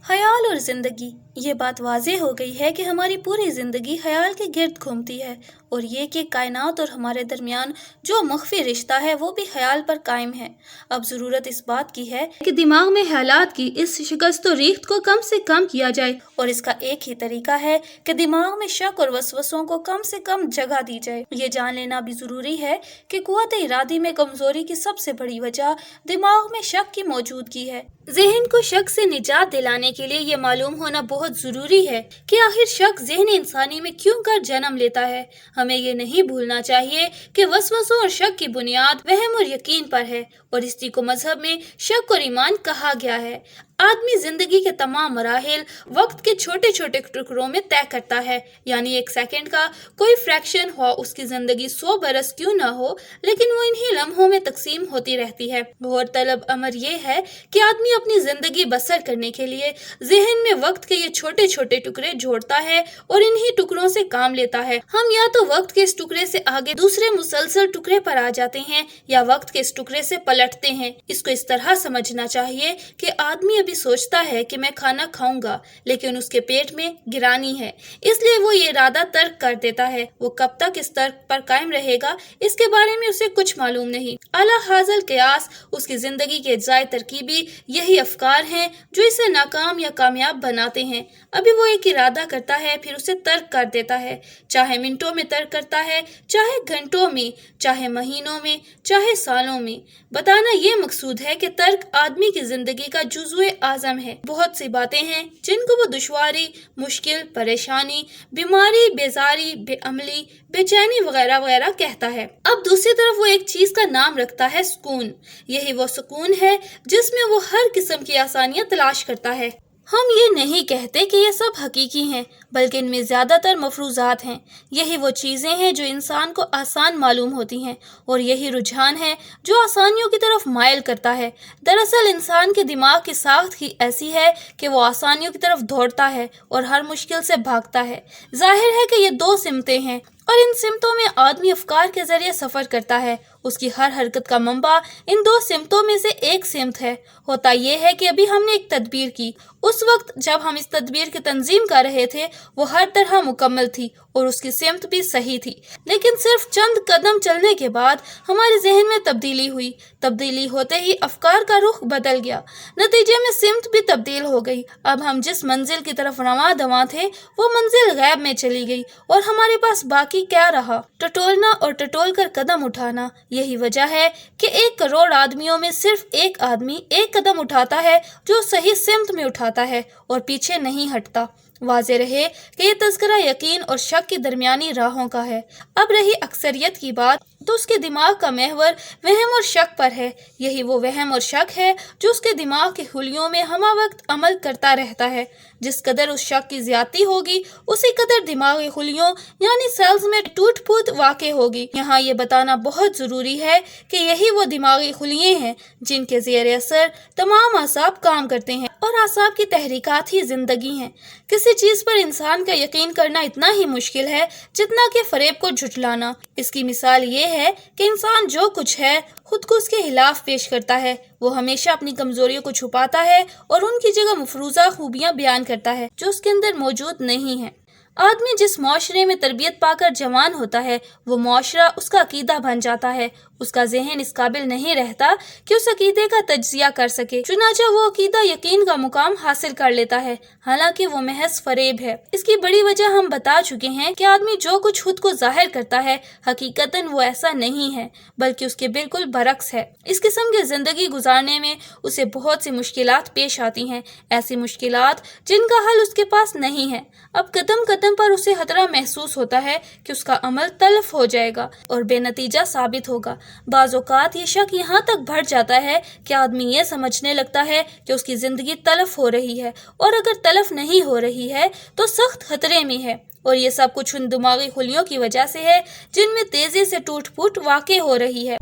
خیال اور زندگی، یہ بات واضح ہو گئی ہے کہ ہماری پوری زندگی خیال کے گرد گھومتی ہے، اور یہ کہ کائنات اور ہمارے درمیان جو مخفی رشتہ ہے وہ بھی خیال پر قائم ہے۔ اب ضرورت اس بات کی ہے کہ دماغ میں خیالات کی اس شکست و ریخت کو کم سے کم کیا جائے، اور اس کا ایک ہی طریقہ ہے کہ دماغ میں شک اور وسوسوں کو کم سے کم جگہ دی جائے۔ یہ جان لینا بھی ضروری ہے کہ قوت ارادی میں کمزوری کی سب سے بڑی وجہ دماغ میں شک کی موجودگی ہے۔ ذہن کو شک سے نجات دلانے کے لیے یہ معلوم ہونا بہت ضروری ہے کہ آخر شک ذہن انسانی میں کیوں کر جنم لیتا ہے۔ ہمیں یہ نہیں بھولنا چاہیے کہ وسوسوں اور شک کی بنیاد وہم اور یقین پر ہے، اور اسی کو مذہب میں شک اور ایمان کہا گیا ہے۔ آدمی زندگی کے تمام مراحل وقت کے چھوٹے چھوٹے ٹکڑوں میں طے کرتا ہے، یعنی ایک سیکنڈ کا کوئی فریکشن ہو، اس کی زندگی 100 برس کیوں نہ ہو، لیکن وہ انہی لمحوں میں تقسیم ہوتی رہتی ہے۔ غور طلب امر یہ ہے کہ آدمی اپنی زندگی بسر کرنے کے لیے ذہن میں وقت کے یہ چھوٹے چھوٹے ٹکڑے جوڑتا ہے اور انہی ٹکڑوں سے کام لیتا ہے۔ ہم یا تو وقت کے اس ٹکڑے سے آگے دوسرے مسلسل ٹکڑے پر آ جاتے ہیں، یا وقت کے اس ٹکڑے سے پلٹتے ہیں۔ اس کو اس طرح سمجھنا چاہیے کہ آدمی ابھی سوچتا ہے کہ میں کھانا کھاؤں گا، لیکن اس کے پیٹ میں گرانی ہے، اس لیے وہ یہ ارادہ ترک کر دیتا ہے۔ وہ کب تک اس ترک پر قائم رہے گا، اس کے بارے میں اسے کچھ معلوم نہیں۔ اعلیٰ حاصل قیاس اس کی زندگی کے اجزائے ترکیبی یہی افکار ہیں جو اسے ناکام یا کامیاب بناتے ہیں۔ ابھی وہ ایک ارادہ کرتا ہے، پھر اسے ترک کر دیتا ہے، چاہے منٹوں میں ترک کرتا ہے، چاہے گھنٹوں میں، چاہے مہینوں میں، چاہے سالوں میں۔ بتانا یہ مقصود ہے کہ ترک آدمی کی زندگی کا جزو اعظم ہے۔ بہت سی باتیں ہیں جن کو وہ دشواری، مشکل، پریشانی، بیماری، بیزاری، بے عملی، بے چینی وغیرہ وغیرہ کہتا ہے۔ اب دوسری طرف وہ ایک چیز کا نام رکھتا ہے سکون۔ یہی وہ سکون ہے جس میں وہ ہر قسم کی آسانیاں تلاش کرتا ہے۔ ہم یہ نہیں کہتے کہ یہ سب حقیقی ہیں، بلکہ ان میں زیادہ تر مفروضات ہیں۔ یہی وہ چیزیں ہیں جو انسان کو آسان معلوم ہوتی ہیں، اور یہی رجحان ہے جو آسانیوں کی طرف مائل کرتا ہے۔ دراصل انسان کے دماغ کی ساخت ہی ایسی ہے کہ وہ آسانیوں کی طرف دوڑتا ہے اور ہر مشکل سے بھاگتا ہے۔ ظاہر ہے کہ یہ دو سمتیں ہیں، اور ان سمتوں میں آدمی افکار کے ذریعے سفر کرتا ہے۔ اس کی ہر حرکت کا منبع ان دو سمتوں میں سے ایک سمت ہے۔ ہوتا یہ ہے کہ ابھی ہم نے ایک تدبیر کی۔ اس وقت جب ہم اس تدبیر کی تنظیم کر رہے تھے وہ ہر طرح مکمل تھی اور اس کی سمت بھی صحیح تھی، لیکن صرف چند قدم چلنے کے بعد ہمارے ذہن میں تبدیلی ہوئی۔ تبدیلی ہوتے ہی افکار کا رخ بدل گیا، نتیجے میں سمت بھی تبدیل ہو گئی۔ اب ہم جس منزل کی طرف رواں دواں تھے وہ منزل غیب میں چلی گئی، اور ہمارے پاس باقی کیا رہا؟ ٹٹولنا اور ٹٹول کر قدم اٹھانا۔ یہی وجہ ہے کہ 1 کروڑ آدمیوں میں صرف ایک آدمی ایک قدم اٹھاتا ہے جو صحیح سمت میں اٹھاتا ہے اور پیچھے نہیں ہٹتا۔ واضح رہے کہ یہ تذکرہ یقین اور شک کی درمیانی راہوں کا ہے۔ اب رہی اکثریت کی بات، تو اس کے دماغ کا محور وہم اور شک پر ہے۔ یہی وہ وہم اور شک ہے جو اس کے دماغ کے خلیوں میں ہمہ وقت عمل کرتا رہتا ہے۔ جس قدر اس شک کی زیادتی ہوگی، اسی قدر دماغی خلیوں یعنی سیلز میں ٹوٹ پھوٹ واقع ہوگی۔ یہاں یہ بتانا بہت ضروری ہے کہ یہی وہ دماغی خلیے ہیں جن کے زیر اثر تمام اعصاب کام کرتے ہیں، اور اعصاب کی تحریکات ہی زندگی ہیں۔ کسی چیز پر انسان کا یقین کرنا اتنا ہی مشکل ہے جتنا کہ فریب کو جھٹلانا۔ اس کی مثال یہ ہے کہ انسان جو کچھ ہے خود کو اس کے خلاف پیش کرتا ہے۔ وہ ہمیشہ اپنی کمزوریوں کو چھپاتا ہے اور ان کی جگہ مفروضہ خوبیاں بیان کرتا ہے جو اس کے اندر موجود نہیں ہیں۔ آدمی جس معاشرے میں تربیت پا کر جوان ہوتا ہے وہ معاشرہ اس کا عقیدہ بن جاتا ہے۔ اس کا ذہن اس قابل نہیں رہتا کہ اس عقیدے کا تجزیہ کر سکے، چنانچہ وہ عقیدہ یقین کا مقام حاصل کر لیتا ہے، حالانکہ وہ محض فریب ہے۔ اس کی بڑی وجہ ہم بتا چکے ہیں کہ آدمی جو کچھ خود کو ظاہر کرتا ہے حقیقتاً وہ ایسا نہیں ہے، بلکہ اس کے بالکل برعکس ہے۔ اس قسم کی زندگی گزارنے میں اسے بہت سی مشکلات پیش آتی ہیں، ایسی مشکلات جن کا حل اس کے پاس نہیں ہے۔ اب قدم قدم پر اسے خطرہ محسوس ہوتا ہے کہ اس کا عمل تلف ہو جائے گا اور بے نتیجہ ثابت ہوگا۔ بعض اوقات یہ شک یہاں تک بڑھ جاتا ہے کہ آدمی یہ سمجھنے لگتا ہے کہ اس کی زندگی تلف ہو رہی ہے، اور اگر تلف نہیں ہو رہی ہے تو سخت خطرے میں ہے، اور یہ سب کچھ ان دماغی خلیوں کی وجہ سے ہے جن میں تیزی سے ٹوٹ پھوٹ واقع ہو رہی ہے۔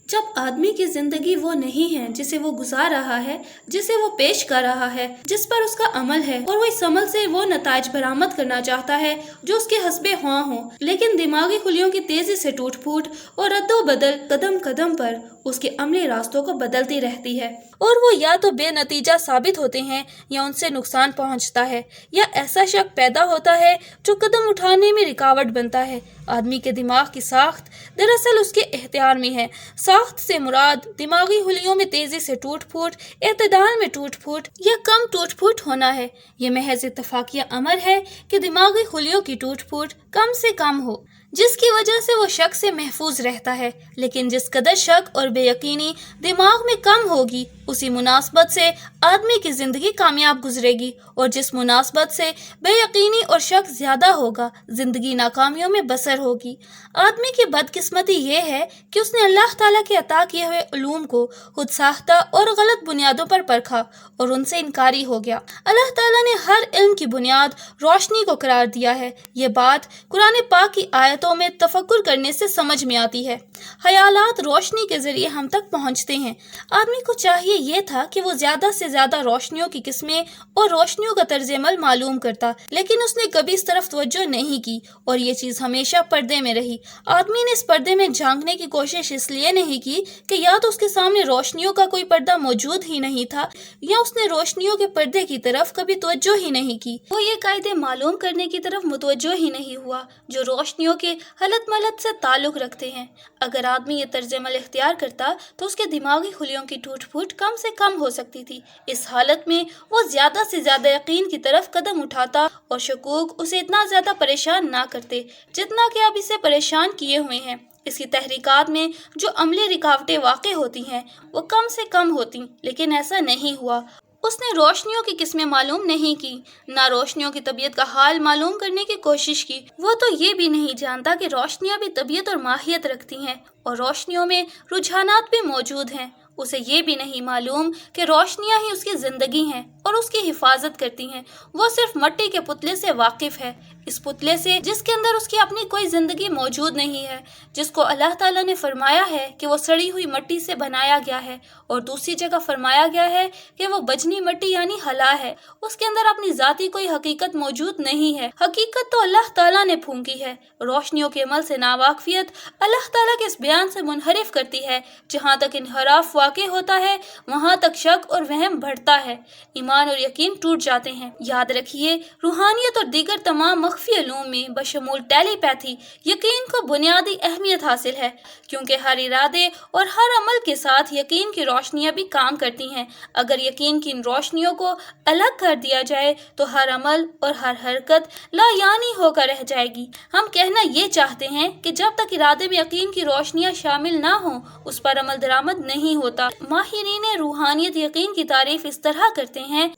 جب آدمی کی زندگی وہ نہیں ہے جسے وہ گزار رہا ہے، جسے وہ پیش کر رہا ہے، جس پر اس کا عمل ہے، اور وہ اس عمل سے وہ نتائج برآمد کرنا چاہتا ہے جو اس کے حسب خواہ ہوں، لیکن دماغی خلیوں کی تیزی سے ٹوٹ پھوٹ اور رد و بدل قدم قدم پر اس کے عملی راستوں کو بدلتی رہتی ہے، اور وہ یا تو بے نتیجہ ثابت ہوتے ہیں یا ان سے نقصان پہنچتا ہے، یا ایسا شک پیدا ہوتا ہے جو قدم اٹھانے میں رکاوٹ بنتا ہے۔ آدمی کے دماغ کی ساخت دراصل اس کے اختیار میں ہے۔ ساخت سے مراد دماغی خلیوں میں تیزی سے ٹوٹ پھوٹ، اعتدال میں ٹوٹ پھوٹ یا کم ٹوٹ پھوٹ ہونا ہے۔ یہ محض اتفاقیہ امر ہے کہ دماغی خلیوں کی ٹوٹ پھوٹ کم سے کم ہو، جس کی وجہ سے وہ شک سے محفوظ رہتا ہے۔ لیکن جس قدر شک اور بے یقینی دماغ میں کم ہوگی، اسی مناسبت سے آدمی کی زندگی کامیاب گزرے گی، اور جس مناسبت سے بے یقینی اور شک زیادہ ہوگا، زندگی ناکامیوں میں بسر ہوگی۔ آدمی کی بدقسمتی یہ ہے کہ اس نے اللہ تعالیٰ کے عطا کیے ہوئے علوم کو خود ساختہ اور غلط بنیادوں پر پرکھا اور ان سے انکاری ہو گیا۔ اللہ تعالیٰ نے ہر علم کی بنیاد روشنی کو قرار دیا ہے۔ یہ بات قرآن پاک کی آیتوں میں تفکر کرنے سے سمجھ میں آتی ہے۔ خیالات روشنی کے ذریعے ہم تک پہنچتے ہیں۔ آدمی کو چاہیے یہ تھا کہ وہ زیادہ سے زیادہ روشنیوں کی قسمیں اور روشنیوں کا طرز عمل معلوم کرتا، لیکن اس نے کبھی اس طرف توجہ نہیں کی، اور یہ چیز ہمیشہ پردے میں رہی۔ آدمی نے اس پردے میں جھانکنے کی کوشش اس لیے نہیں کی کہ یا تو اس کے سامنے روشنیوں کا کوئی پردہ موجود ہی نہیں تھا، یا اس نے روشنیوں کے پردے کی طرف کبھی توجہ ہی نہیں کی۔ وہ یہ قاعدے معلوم کرنے کی طرف متوجہ ہی نہیں ہوا جو روشنیوں کے حلت ملت سے تعلق رکھتے ہیں۔ اگر آدمی یہ طرز عمل اختیار کرتا تو اس کے دماغی خلیوں کی ٹوٹ پھوٹ کم سے کم ہو سکتی تھی۔ اس حالت میں وہ زیادہ سے زیادہ یقین کی طرف قدم اٹھاتا، اور شکوک اسے اتنا زیادہ پریشان نہ کرتے جتنا کہ اب اسے پریشان کیے ہوئے ہیں۔ اس کی تحریکات میں جو عملی رکاوٹیں واقع ہوتی ہیں وہ کم سے کم ہوتی، لیکن ایسا نہیں ہوا۔ اس نے روشنیوں کی قسمیں معلوم نہیں کی، نہ روشنیوں کی طبیعت کا حال معلوم کرنے کی کوشش کی۔ وہ تو یہ بھی نہیں جانتا کہ روشنیاں بھی طبیعت اور ماہیت رکھتی ہیں، اور روشنیوں میں رجحانات بھی موجود ہیں۔ اسے یہ بھی نہیں معلوم کہ روشنیاں ہی اس کی زندگی ہیں اور اس کی حفاظت کرتی ہیں۔ وہ صرف مٹی کے پتلے سے واقف ہے، اس پتلے سے جس کے اندر اس کی اپنی کوئی زندگی موجود نہیں ہے، جس کو اللہ تعالیٰ نے فرمایا ہے کہ وہ سڑی ہوئی مٹی سے بنایا گیا ہے، اور دوسری جگہ فرمایا گیا ہے کہ وہ بجنی مٹی یعنی خلا ہے۔ اس کے اندر اپنی ذاتی کوئی حقیقت موجود نہیں ہے، حقیقت تو اللہ تعالیٰ نے پھونکی ہے۔ روشنیوں کے عمل سے ناواقفیت اللہ تعالیٰ کے اس بیان سے منحرف کرتی ہے۔ جہاں تک انحراف واقع ہوتا ہے وہاں تک شک اور وہم بڑھتا ہے، ایمان اور یقین ٹوٹ جاتے ہیں۔ یاد رکھیے، روحانیت اور دیگر تمام مخفی علوم میں بشمول ٹیلی پیتھی یقین کو بنیادی اہمیت حاصل ہے، کیونکہ ہر ارادے اور ہر عمل کے ساتھ یقین کی روشنیاں بھی کام کرتی ہیں۔ اگر یقین کی ان روشنیوں کو الگ کر دیا جائے تو ہر عمل اور ہر حرکت لا یعنی ہو کر رہ جائے گی۔ ہم کہنا یہ چاہتے ہیں کہ جب تک ارادے میں یقین کی روشنیاں شامل نہ ہوں اس پر عمل درآمد نہیں ہوتا۔ ماہرین روحانیت یقین کی تعریف اس طرح کرتے ہیں: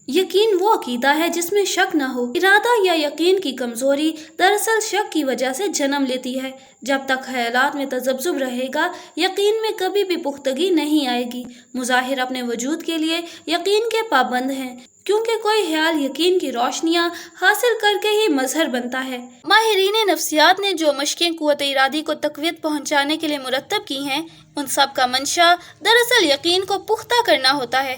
یقین وہ عقیدہ ہے جس میں شک نہ ہو۔ ارادہ یا یقین کی کمزوری دراصل شک کی وجہ سے جنم لیتی ہے۔ جب تک خیالات میں تذبذب رہے گا، یقین میں کبھی بھی پختگی نہیں آئے گی۔ مظاہر اپنے وجود کے لیے یقین کے پابند ہیں، کیونکہ کوئی خیال یقین کی روشنیاں حاصل کر کے ہی مظہر بنتا ہے۔ ماہرین نفسیات نے جو مشقیں قوت ارادی کو تقویت پہنچانے کے لیے مرتب کی ہیں، ان سب کا منشا دراصل یقین کو پختہ کرنا ہوتا ہے۔